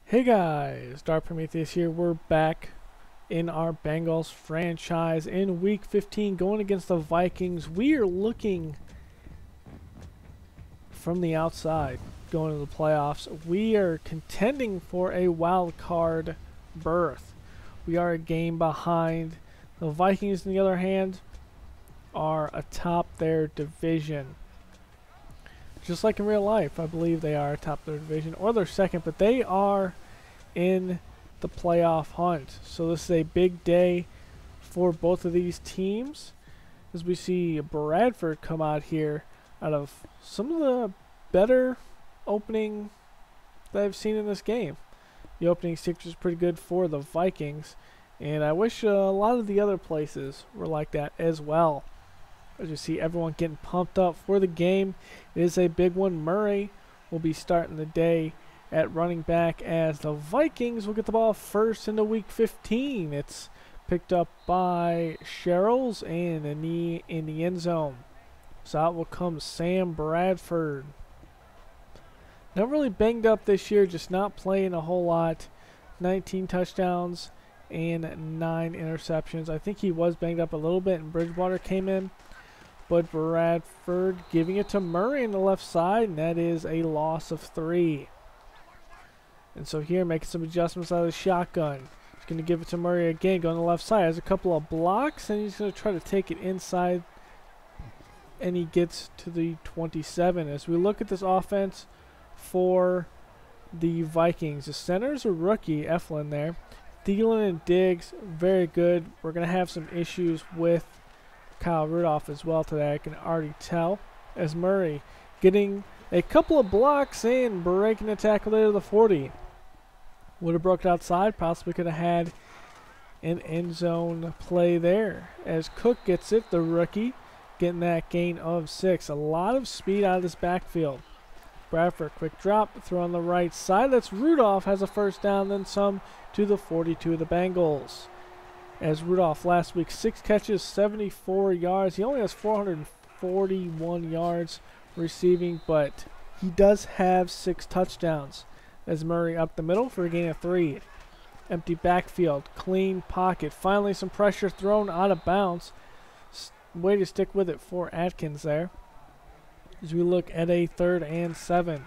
Hey guys, Dark Prometheus here. We're back in our Bengals franchise in week 15 going against the Vikings. We are looking from the outside going to the playoffs. We are contending for a wild card berth. We are a game behind. The Vikings, on the other hand, are atop their division. Just like in real life, I believe they are atop their division, or they're second, but they are in the playoff hunt. So this is a big day for both of these teams as we see Bradford come out here out of some of the better opening that I've seen in this game. The opening six was pretty good for the Vikings, and I wish a lot of the other places were like that as well. As you see everyone getting pumped up for the game. It is a big one. Murray will be starting the day at running back as the Vikings will get the ball first into week 15. It's picked up by Sherrills and a knee in the end zone. So out will come Sam Bradford. Not really banged up this year, just not playing a whole lot. 19 touchdowns and 9 interceptions. I think he was banged up a little bit and Bridgewater came in. But Bradford giving it to Murray on the left side, and that is a loss of 3. And so here, making some adjustments out of the shotgun. He's going to give it to Murray again, going to the left side. Has a couple of blocks, and he's going to try to take it inside. And he gets to the 27. As we look at this offense for the Vikings, the center's a rookie, Eflin there. Thielen and Diggs, very good. We're going to have some issues with Kyle Rudolph as well today, I can already tell, as Murray getting a couple of blocks and breaking the tackle there to the 40. Would have broke it outside, possibly could have had an end zone play there. As Cook gets it, the rookie, getting that gain of 6. A lot of speed out of this backfield. Bradford, quick drop, throw on the right side. That's Rudolph, has a first down, then some to the 42 of the Bengals. As Rudolph last week, 6 catches, 74 yards. He only has 441 yards receiving, but he does have 6 touchdowns. As Murray up the middle for a gain of 3. Empty backfield, clean pocket. Finally some pressure thrown out of bounds. Way to stick with it for Atkins there. As we look at a 3rd and 7.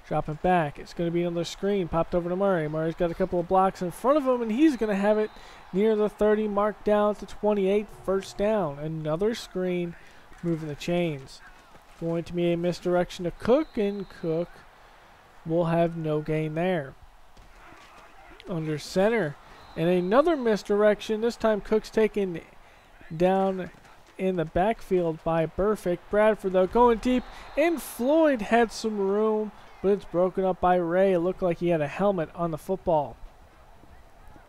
Dropping back. It's going to be on the screen. Popped over to Murray. Murray's got a couple of blocks in front of him, and he's going to have it near the 30, mark down to 28, first down. Another screen, moving the chains. Going to be a misdirection to Cook, and Cook will have no gain there. Under center, and another misdirection. This time Cook's taken down in the backfield by Perfect. Bradford, though, going deep, and Floyd had some room, but it's broken up by Ray. It looked like he had a helmet on the football.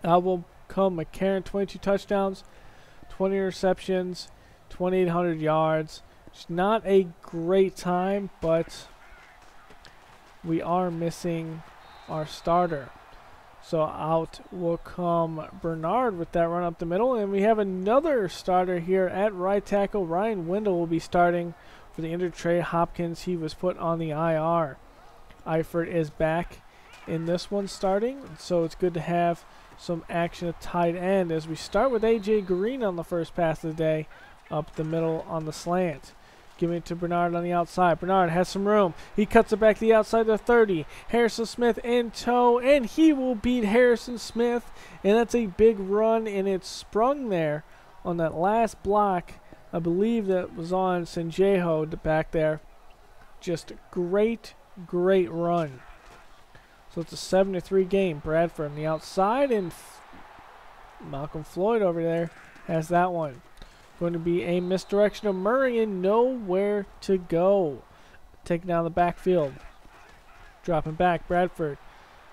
Will come McCarron, 22 touchdowns, 20 receptions, 2,800 yards. It's not a great time, but we are missing our starter. So out will come Bernard with that run up the middle, and we have another starter here at right tackle. Ryan Wendell will be starting for the injured Trey Hopkins. He was put on the IR. Eifert is back in this one starting, so it's good to have some action at tight end as we start with A.J. Green on the first pass of the day, up the middle on the slant. Giving it to Bernard on the outside. Bernard has some room. He cuts it back to the outside to 30. Harrison Smith in tow, and he will beat Harrison Smith, and that's a big run, and it's sprung there on that last block. I believe that was on Sanjeho back there. Just great run. So it's a 7-3 game. Bradford on the outside, and Malcolm Floyd over there has that one. Going to be a misdirection of Murray and nowhere to go. Taking down the backfield. Dropping back, Bradford.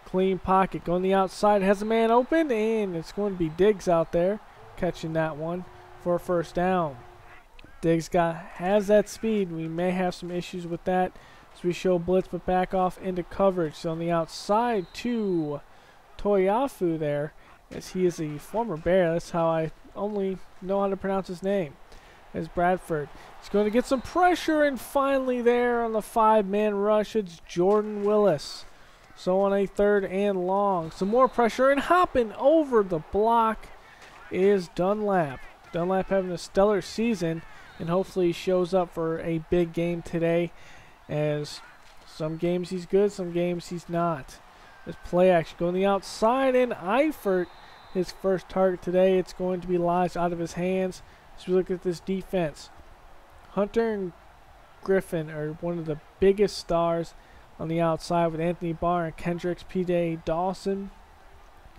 Clean pocket, going the outside, has a man open, and it's going to be Diggs out there catching that one for a first down. Diggs has that speed. We may have some issues with that. So we show blitz, but back off into coverage. So on the outside to Toyafu there, as he is a former Bear. That's how I only know how to pronounce his name. As Bradford, he's going to get some pressure, and finally there on the 5-man rush, it's Jordan Willis. So on a 3rd and long, some more pressure, and hopping over the block is Dunlap. Dunlap having a stellar season, and hopefully shows up for a big game today, as some games he's good, some games he's not. This play action going the outside, and Eifert, his first target today. It's going to be lodged out of his hands. As we look at this defense, Hunter and Griffin are one of the biggest stars on the outside, with Anthony Barr and Kendricks, P.J. Dawson.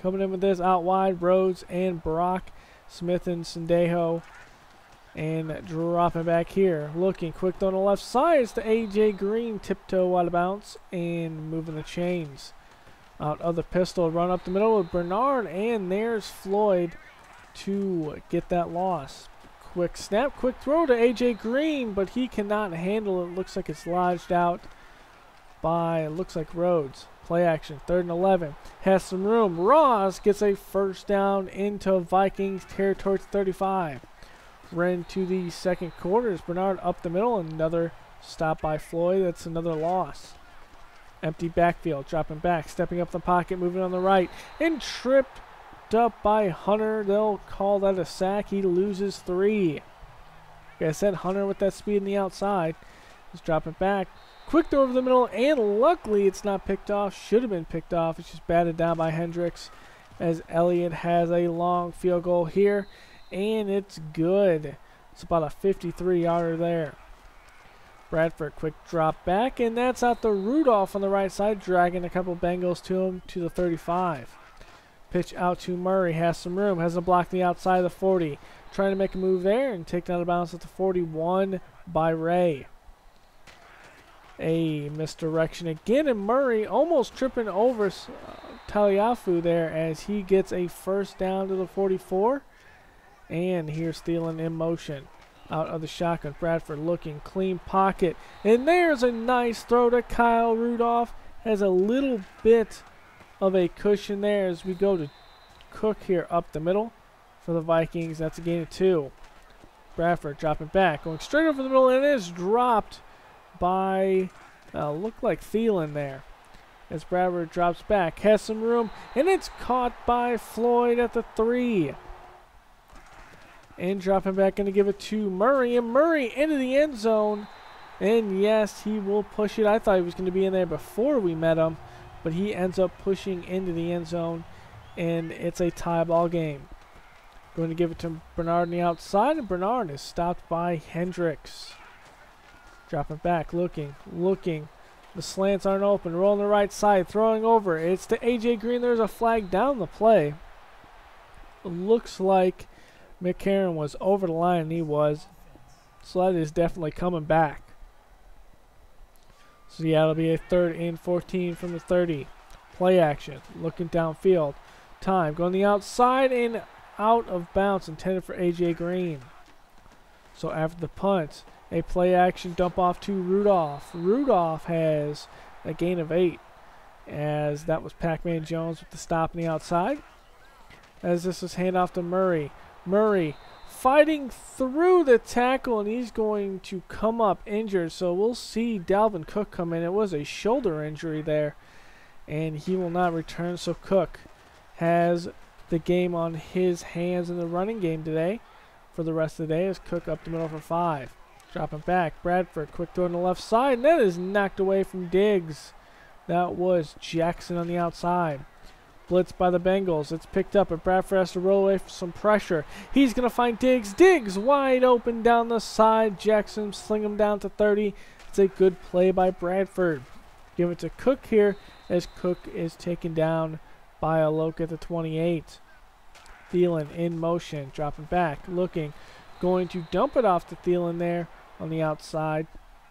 Coming in with this out wide, Rhodes and Brock, Smith and Sendejo. And dropping back here, looking quick on the left side. It's to A.J. Green, tiptoe out of bounds and moving the chains. Out of the pistol, run up the middle with Bernard, and there's Floyd to get that loss. Quick snap, quick throw to A.J. Green, but he cannot handle it. Looks like it's lodged out by, looks like Rhodes. Play action, 3rd and 11. Has some room. Ross gets a first down into Vikings territory to 35. Ran to the second quarter. Bernard up the middle. Another stop by Floyd. That's another loss. Empty backfield. Dropping back. Stepping up the pocket. Moving on the right. And tripped up by Hunter. They'll call that a sack. He loses 3. Like I said, Hunter with that speed on the outside. He's dropping back. Quick throw over the middle, and luckily it's not picked off. Should have been picked off. It's just batted down by Hendricks, as Elliott has a long field goal here, and it's good. It's about a 53-yarder there. Bradford, quick drop back, and that's out to Rudolph on the right side, dragging a couple Bengals to him to the 35. Pitch out to Murray, has some room, has a block the outside of the 40. Trying to make a move there and taken out of bounds at the 41 by Ray. A misdirection again, and Murray almost tripping over Taliafu there as he gets a first down to the 44. And here's Thielen in motion. Out of the shotgun, Bradford looking, clean pocket. And there's a nice throw to Kyle Rudolph. Has a little bit of a cushion there as we go to Cook here up the middle for the Vikings. That's a gain of 2. Bradford dropping back, going straight over the middle, and it is dropped by, looked like Thielen there. As Bradford drops back, has some room, and it's caught by Floyd at the 3. And dropping back, going to give it to Murray, and Murray into the end zone. And yes, he will push it. I thought he was going to be in there before we met him, but he ends up pushing into the end zone, and it's a tie ball game. Going to give it to Bernard on the outside, and Bernard is stopped by Hendricks. Dropping back, looking. The slants aren't open. Rolling the right side, throwing over. It's to A.J. Green. There's a flag down the play. It looks like McCarron was over the line, and he was. So that is definitely coming back. So yeah, it'll be a 3rd and 14 from the 30. Play action, looking downfield. Time, going the outside and out of bounds, intended for A.J. Green. So after the punt, a play action dump off to Rudolph. Rudolph has a gain of 8, as that was Pac-Man Jones with the stop on the outside. As this is hand off to Murray. Murray fighting through the tackle, and he's going to come up injured. So we'll see Dalvin Cook come in. It was a shoulder injury there, and he will not return. So Cook has the game on his hands in the running game today for the rest of the day, as Cook up the middle for 5. Dropping back, Bradford, quick throw on the left side, and that is knocked away from Diggs. That was Jackson on the outside. Blitz by the Bengals. It's picked up, and Bradford has to roll away for some pressure. He's going to find Diggs. Diggs wide open down the side. Jackson sling him down to 30. It's a good play by Bradford. Give it to Cook here, as Cook is taken down by a Loke at the 28. Thielen in motion, dropping back, looking, going to dump it off to Thielen there on the outside,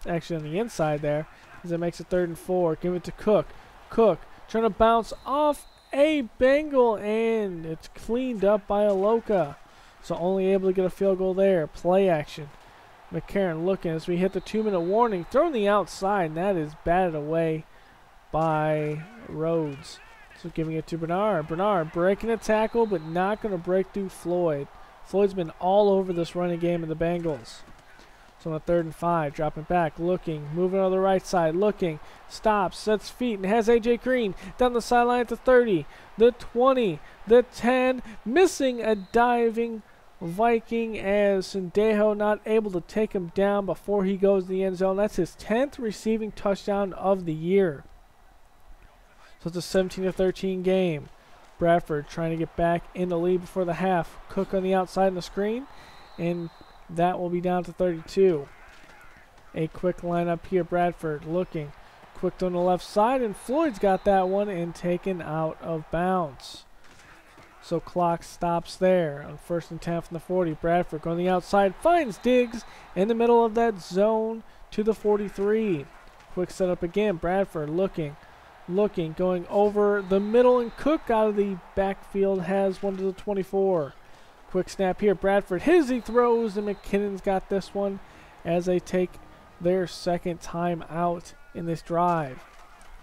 actually on the inside there, as it makes it 3rd and 4. Give it to Cook. Cook trying to bounce off a Bengal, and it's cleaned up by Aloka. So only able to get a field goal there. Play action. McCarron looking as we hit the 2-minute warning. Throwing the outside, and that is batted away by Rhodes. So giving it to Bernard. Bernard breaking a tackle, but not going to break through Floyd. Floyd's been all over this running game of the Bengals. So on a 3rd and 5, dropping back, looking, moving on the right side, looking, stops, sets feet, and has A.J. Green down the sideline at the 30, the 20, the 10, missing a diving Viking as Sendejo not able to take him down before he goes to the end zone. That's his 10th receiving touchdown of the year. So it's a 17-13 game. Bradford trying to get back in the lead before the half. Cook on the outside in the screen, and that will be down to 32. A quick lineup here. Bradford looking. Quick on the left side, and Floyd's got that one and taken out of bounds. So clock stops there on 1st and 10 from the 40. Bradford going the outside, finds Diggs in the middle of that zone to the 43. Quick setup again. Bradford looking, going over the middle, and Cook out of the backfield has one to the 24. Quick snap here. Bradford he throws, and McKinnon's got this one as they take their 2nd time out in this drive.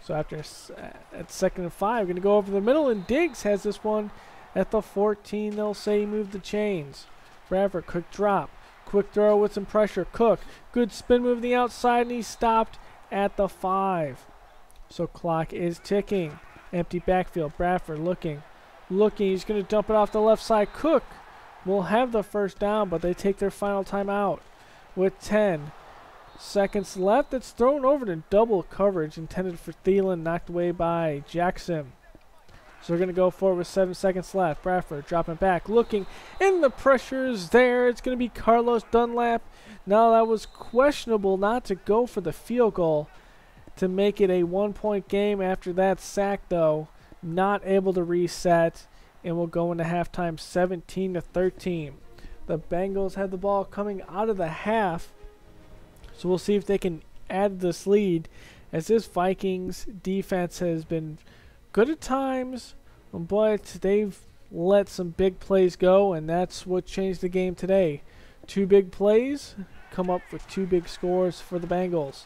So after at 2nd and 5, going to go over the middle, and Diggs has this one at the 14. They'll say move the chains. Bradford, quick drop, quick throw with some pressure. Cook, good spin move to the outside, and he's stopped at the 5. So clock is ticking. Empty backfield. Bradford looking. He's going to dump it off the left side. Cook will have the 1st down, but they take their final timeout with 10 seconds left. It's thrown over to double coverage intended for Thielen, knocked away by Jackson. So we're going to go forward with 7 seconds left. Bradford dropping back, looking, and the pressure's there. It's going to be Carlos Dunlap. Now that was questionable not to go for the field goal to make it a 1-point game after that sack, though. Not able to reset, and we'll go into halftime 17-13. The Bengals had the ball coming out of the half, so we'll see if they can add this lead, as this Vikings defense has been good at times, but they've let some big plays go, and that's what changed the game today. 2 big plays come up with 2 big scores for the Bengals.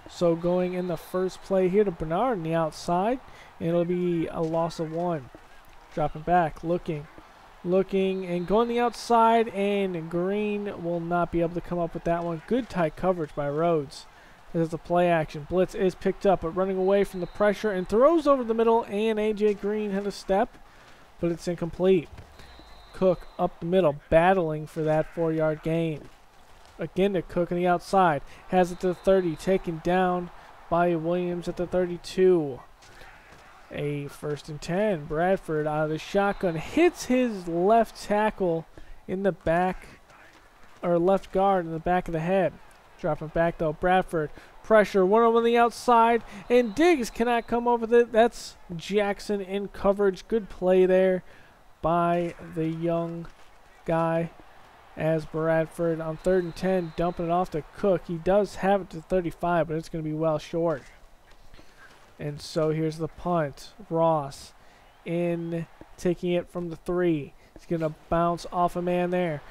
So going in the first play here to Bernard on the outside, and it'll be a loss of 1. Dropping back, looking, and going the outside, and Green will not be able to come up with that one. Good tight coverage by Rhodes. There's a play action. Blitz is picked up, but running away from the pressure and throws over the middle, and A.J. Green had a step, but it's incomplete. Cook up the middle, battling for that 4-yard gain. Again to Cook on the outside. Has it to the 30, taken down by Williams at the 32. A 1st and 10. Bradford out of the shotgun hits his left tackle in the back, or left guard in the back of the head. Dropping back though. Bradford pressure, one on the outside, and Diggs cannot come over with it. That's Jackson in coverage. Good play there by the young guy, as Bradford on 3rd and 10 dumping it off to Cook. He does have it to 35, but it's going to be well short. And so here's the punt. Ross in, taking it from the 3. He's going to bounce off a man there.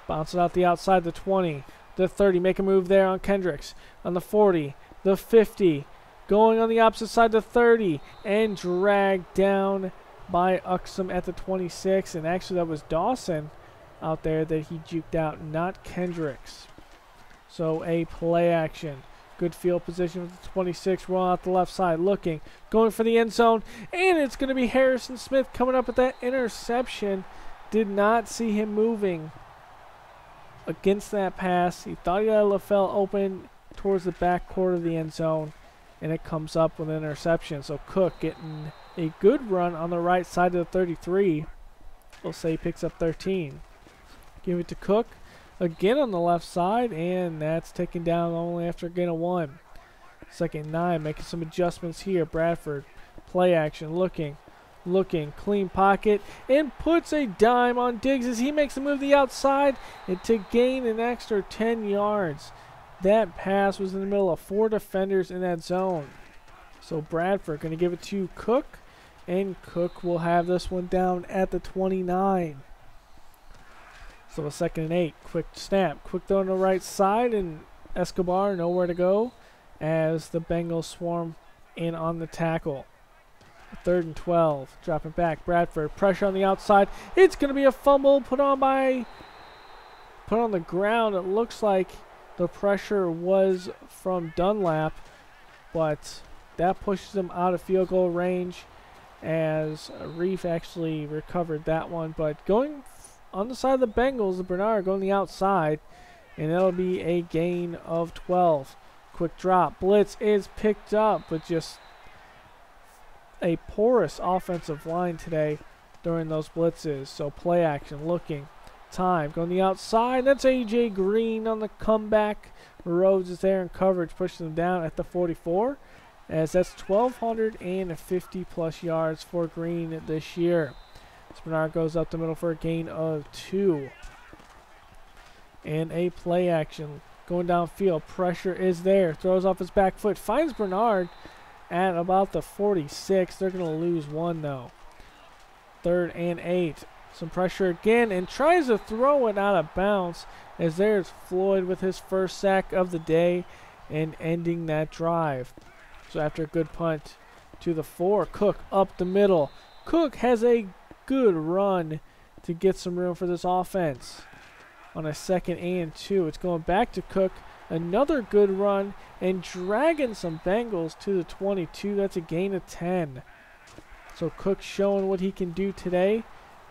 Bounce it out the outside, the 20, the 30. Make a move there on Kendricks. On the 40, the 50. Going on the opposite side, the 30. And dragged down by Uxum at the 26. And actually that was Dawson out there that he juked out, not Kendricks. So a play action. Good field position with the 26, rolling out the left side, looking, going for the end zone, and it's going to be Harrison Smith coming up with that interception. Did not see him moving against that pass. He thought he had LaFell open towards the back quarter of the end zone, and it comes up with an interception. So Cook getting a good run on the right side of the 33. We'll say he picks up 13. Give it to Cook again on the left side, and that's taken down only after a gain of 1. 2nd and 9, making some adjustments here. Bradford, play action, looking, clean pocket, and puts a dime on Diggs as he makes a move to the outside and to gain an extra 10 yards. That pass was in the middle of 4 defenders in that zone. So Bradford going to give it to Cook, and Cook will have this one down at the 29. So a 2nd and 8, quick snap, quick throw on the right side, and Escobar nowhere to go as the Bengals swarm in on the tackle. 3rd and 12, dropping back, Bradford, pressure on the outside. It's going to be a fumble put on the ground. It looks like The pressure was from Dunlap, but that pushes him out of field goal range as Reef actually recovered that one. But going on the side of the Bengals, the Bernard going the outside, and that'll be a gain of 12. Quick drop. Blitz is picked up, but just a porous offensive line today during those blitzes. So play action, looking. Time, going the outside. That's A.J. Green on the comeback. Rhodes is there in coverage, pushing them down at the 44. As that's 1,250 plus yards for Green this year. Bernard goes up the middle for a gain of 2. And a play action. Going downfield. Pressure is there. Throws off his back foot. Finds Bernard at about the 46. They're going to lose 1 though. 3rd and 8. Some pressure again and tries to throw it out of bounds as there's Floyd with his first sack of the day and ending that drive. So after a good punt to the 4, Cook up the middle. Cook has a good run to get some room for this offense. On a 2nd and 2, it's going back to Cook. Another good run and dragging some Bengals to the 22. That's a gain of 10. So Cook showing what he can do today,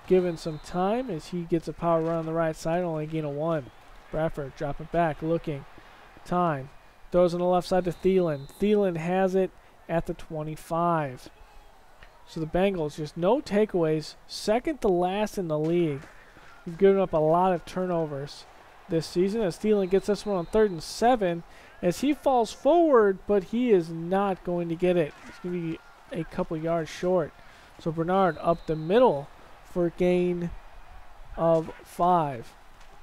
given some time as he gets a power run on the right side, only a gain of 1. Bradford dropping back, looking. Time. Throws on the left side to Thielen. Thielen has it at the 25. So the Bengals, just no takeaways. 2nd to last in the league. We've given up a lot of turnovers this season as Thielen gets this one on 3rd and 7 as he falls forward, but he is not going to get it. It's going to be a couple yards short. So Bernard up the middle for a gain of 5.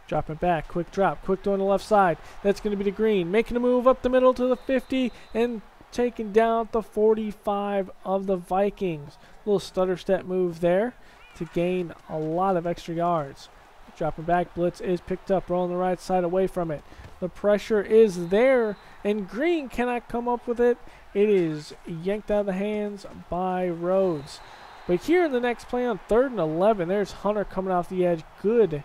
Dropping back, quick drop, quick throw on the left side. That's going to be to Green, making a move up the middle to the 50 and taking down the 45 of the Vikings. Little stutter step move there to gain a lot of extra yards. Dropping back, blitz is picked up, rolling the right side away from it. The pressure is there, and Green cannot come up with it. It is yanked out of the hands by Rhodes. But here in the next play on 3rd and 11, there's Hunter coming off the edge. Good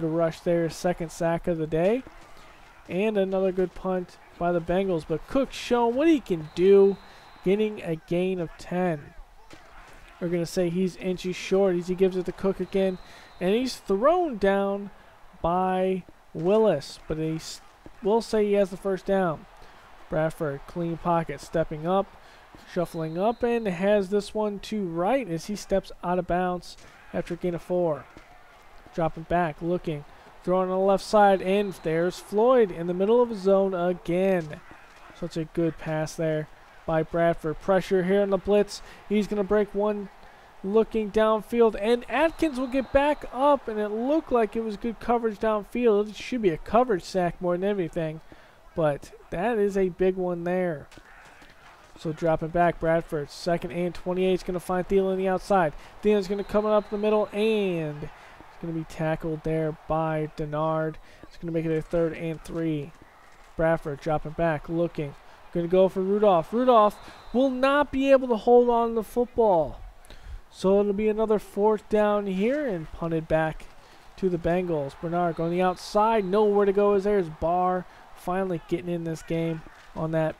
rush there, 2nd sack of the day. And another good punt by the Bengals. But Cook showing what he can do, getting a gain of 10. We're going to say he's inches short as he gives it to Cook again. And he's thrown down by Willis. But we'll say he has the first down. Bradford, clean pocket, stepping up, shuffling up, and has this one to right as he steps out of bounds after a gain of 4. Dropping back, looking, throwing on the left side, and there's Floyd in the middle of the zone again. Such a good pass there by Bradford. Pressure here on the blitz. He's going to break one, looking downfield, and Atkins will get back up, and it looked like it was good coverage downfield. It should be a coverage sack more than anything, but that is a big one there. So dropping back, Bradford, 2nd and 28 is going to find Thielen on the outside. Thielen's going to come up the middle, and it's going to be tackled there by Denard. It's going to make it a 3rd and 3. Bradford dropping back, looking. Going to go for Rudolph. Rudolph will not be able to hold on to the football. So it'll be another 4th down here and punted back to the Bengals. Bernard going the outside. Nowhere to go as there's Barr finally getting in this game on that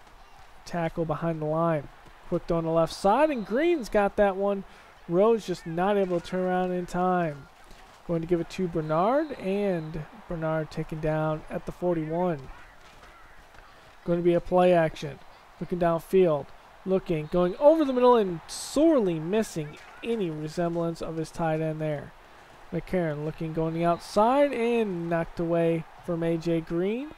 tackle behind the line. Quick on the left side, and Green's got that one. Rhodes just not able to turn around in time. Going to give it to Bernard, and Bernard taken down at the 41. Going to be a play action. Looking downfield. Looking, going over the middle and sorely missing any resemblance of his tight end there. McCarron looking, going the outside and knocked away from A.J. Green.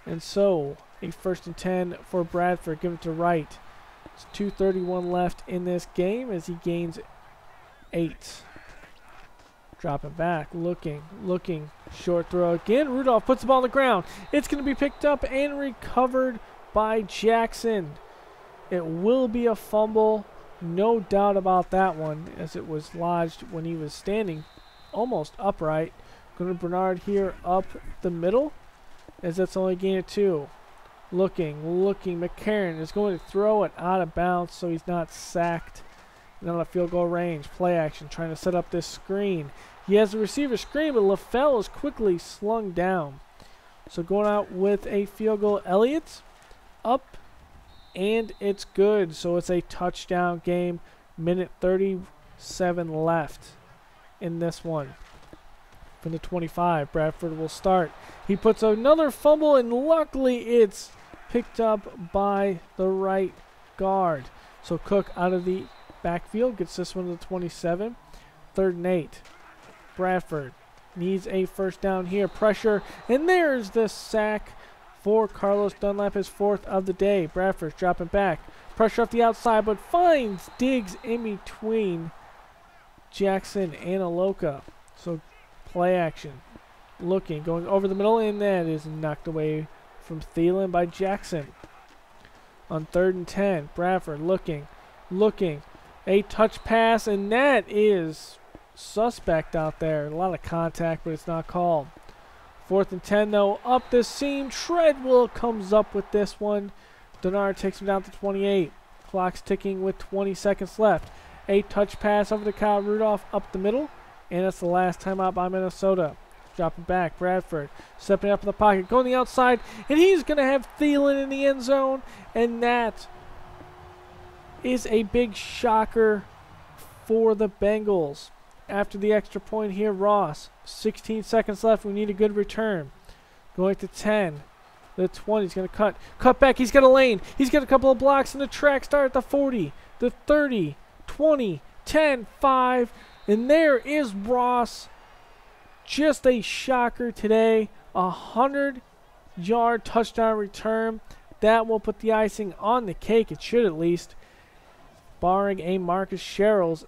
And so, a 1st and 10 for Bradford. Give it to Wright. It's 2:31 left in this game as he gains 8. Dropping back, looking. Short throw again. Rudolph puts the ball on the ground. It's going to be picked up and recovered by Jackson. It will be a fumble. No doubt about that one, as it was lodged when he was standing almost upright. Going to Bernard here up the middle, as that's only a gain of 2. Looking. McCarron is going to throw it out of bounds so he's not sacked. And on a field goal range. Play action, trying to set up this screen. He has the receiver screen, but LaFell is quickly slung down. So going out with a field goal. Elliott up, and it's good. So it's a touchdown game. Minute 37 left in this one. From the 25, Bradford will start. He puts another fumble, and luckily it's picked up by the right guard. So Cook out of the backfield gets this one to the 27. 3rd and 8. Bradford needs a first down here. Pressure, and there's the sack for Carlos Dunlap, his 4th of the day. Bradford's dropping back. Pressure off the outside, but finds Diggs in between Jackson and Aloka. So play action. Looking, going over the middle, and that is knocked away from Thielen by Jackson. On 3rd and 10, Bradford looking. A touch pass, and that is suspect out there. A lot of contact, but it's not called. 4th and 10, though, up the seam. Treadwell comes up with this one. Denard takes him down to 28. Clock's ticking with 20 seconds left. A touch pass over to Kyle Rudolph up the middle, and that's the last time out by Minnesota. Dropping back, Bradford stepping up in the pocket, going the outside, and he's going to have Thielen in the end zone, and that is a big shocker for the Bengals. After the extra point here, Ross, 16 seconds left. We need a good return. Going to 10. The 20, he's going to cut back. He's got a lane. He's got a couple of blocks in the track. Start at the 40, the 30, 20, 10, 5. And there is Ross. Just a shocker today. 100-yard touchdown return. That will put the icing on the cake. It should at least. Barring a Marcus Sherrills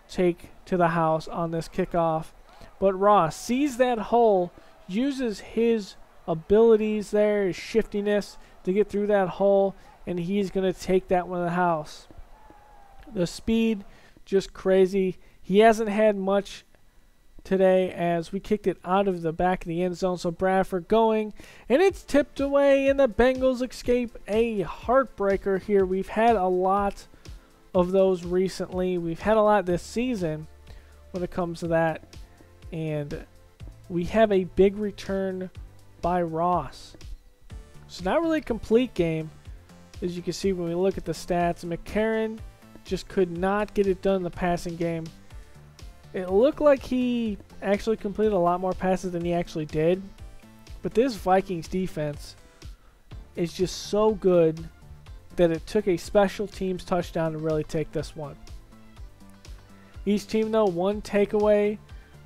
take to the house on this kickoff. But Ross sees that hole, uses his abilities there, his shiftiness to get through that hole, and he's going to take that one to the house. The speed, just crazy. He hasn't had much today as we kicked it out of the back of the end zone. So Bradford going, and it's tipped away, and the Bengals escape a heartbreaker here. We've had a lot of those recently. We've had a lot this season when it comes to that, and we have a big return by Ross. So not really a complete game, as you can see when we look at the stats. McCarron just could not get it done in the passing game. It looked like he actually completed a lot more passes than he actually did, but this Vikings defense is just so good that it took a special teams touchdown to really take this one. Each team, though, one takeaway.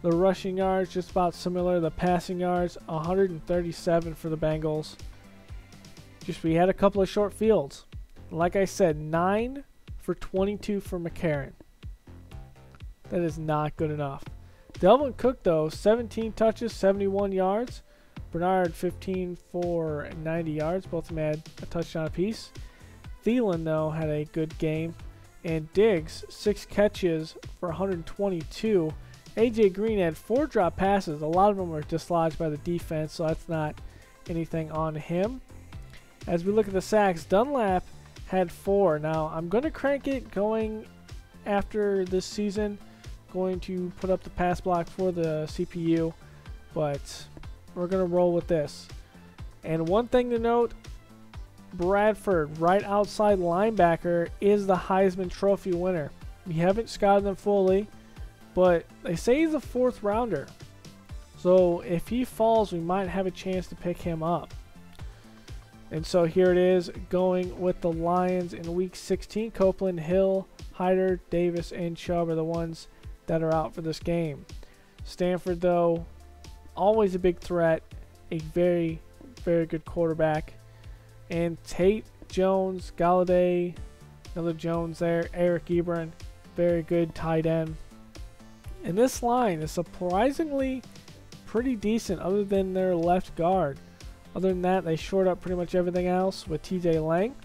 The rushing yards just about similar. The passing yards, 137 for the Bengals. Just we had a couple of short fields. Like I said, 9 for 22 for McCarron. That is not good enough. Delvin Cook, though, 17 touches, 71 yards. Bernard, 15 for 90 yards. Both of them had a touchdown apiece. Thielen, though, had a good game. And Diggs, 6 catches for 122. A.J. Green had 4 drop passes. A lot of them were dislodged by the defense, so that's not anything on him. As we look at the sacks, Dunlap had 4. Now, I'm going to crank it going after this season. Going to put up the pass block for the CPU, but we're going to roll with this. And one thing to note, Bradford, right outside linebacker, is the Heisman Trophy winner. We haven't scouted them fully, but they say he's a 4th rounder. So if he falls, we might have a chance to pick him up. And so here it is, going with the Lions in Week 16. Copeland, Hill, Hyder, Davis, and Chubb are the ones that are out for this game. Stanford, though, always a big threat. A very, very good quarterback. And Tate, Jones, Galladay, another Jones there. Eric Ebron, very good tight end. And this line is surprisingly pretty decent other than their left guard. Other than that, they short up pretty much everything else with TJ Lang.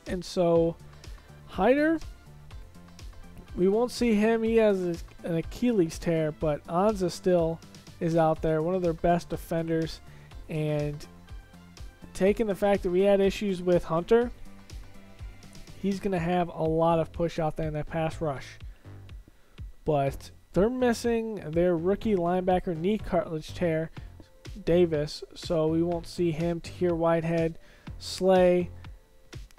And so, Hyder, we won't see him. He has an Achilles tear, but Anza still is out there, one of their best defenders. And taking the fact that we had issues with Hunter, he's going to have a lot of push out there in that pass rush. But they're missing their rookie linebacker knee cartilage tear. Davis, so we won't see him. Tahir Whitehead, Slay,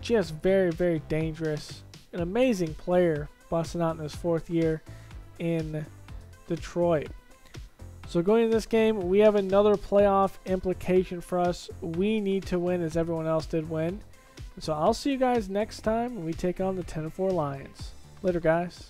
just very, very dangerous. An amazing player, busting out in his 4th year in Detroit. So going into this game, we have another playoff implication for us. We need to win as everyone else did win. So I'll see you guys next time when we take on the 10-4 Lions. Later, guys.